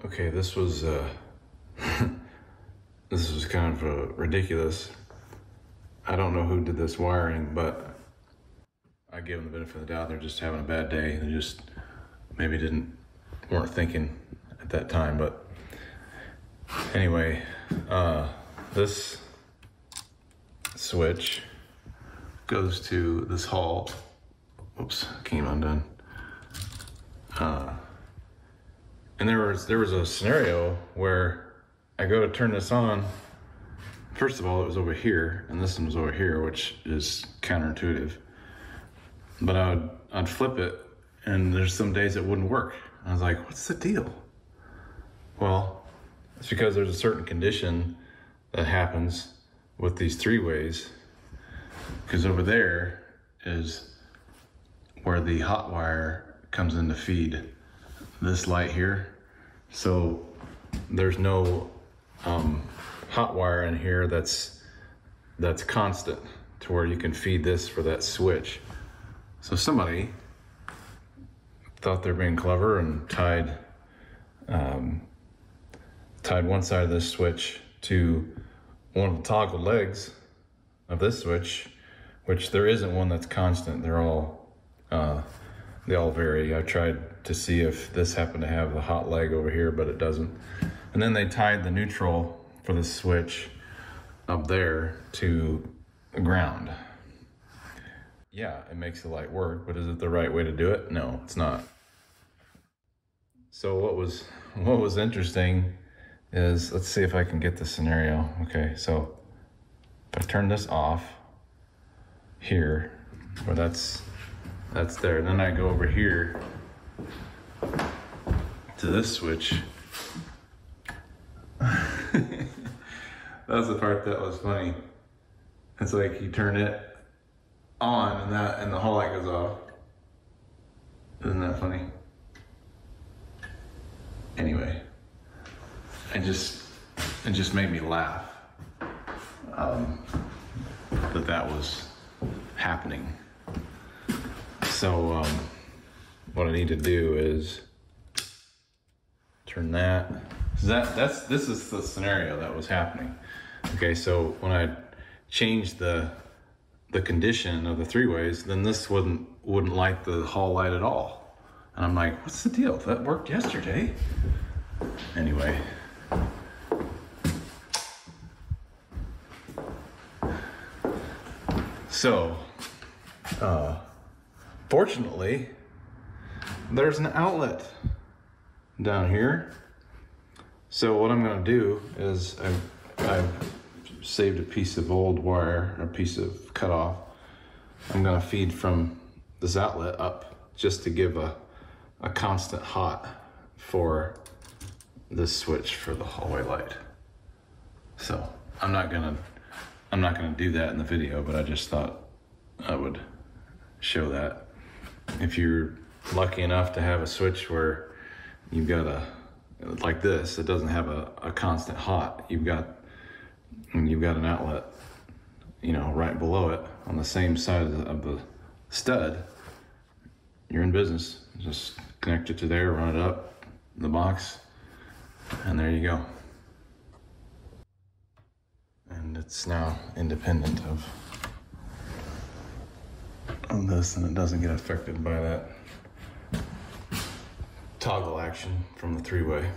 Okay, this was this was kind of ridiculous. I don't know who did this wiring, but I give them the benefit of the doubt. They're just having a bad day. They just maybe weren't thinking at that time. But anyway, this switch goes to this hall. Oops, came undone. And there was a scenario where I go to turn this on. First of all, it was over here, and this one was over here, which is counterintuitive. But I'd flip it, and there's some days it wouldn't work. I was like, what's the deal? Well, it's because there's a certain condition that happens with these three-ways, because over there is where the hot wire comes in to feed this light here. So there's no hot wire in here that's constant to where you can feed this for that switch. So somebody thought they're being clever and tied one side of this switch to one of the toggle legs of this switch, which there isn't one that's constant. They all vary. I tried to see if this happened to have the hot leg over here, but it doesn't. And then they tied the neutral for the switch up there to the ground. Yeah, it makes the light work, but is it the right way to do it? No, it's not. So what was interesting is, let's see if I can get the scenario. Okay, so if I turn this off here, where that's there, and then I go over here to this switch. That was the part that was funny. It's like you turn it on and the whole light goes off. Isn't that funny? Anyway, it just made me laugh that was happening. So what I need to do is turn that. This is the scenario that was happening. Okay, so when I changed the condition of the three-ways, then this wouldn't light the hall light at all. And I'm like, what's the deal? That worked yesterday. Anyway. So, fortunately, there's an outlet down here. So what I'm gonna do is I've saved a piece of old wire, a piece of cutoff. I'm gonna feed from this outlet up just to give a constant hot for this switch for the hallway light. So I'm not gonna do that in the video, but I just thought I would show that. If you're lucky enough to have a switch where you've got like this, it doesn't have a constant hot. You've got an outlet, right below it on the same side of the stud. You're in business. Just connect it to there, run it up in the box, and there you go. And it's now independent of this, and it doesn't get affected by that toggle action from the three-way.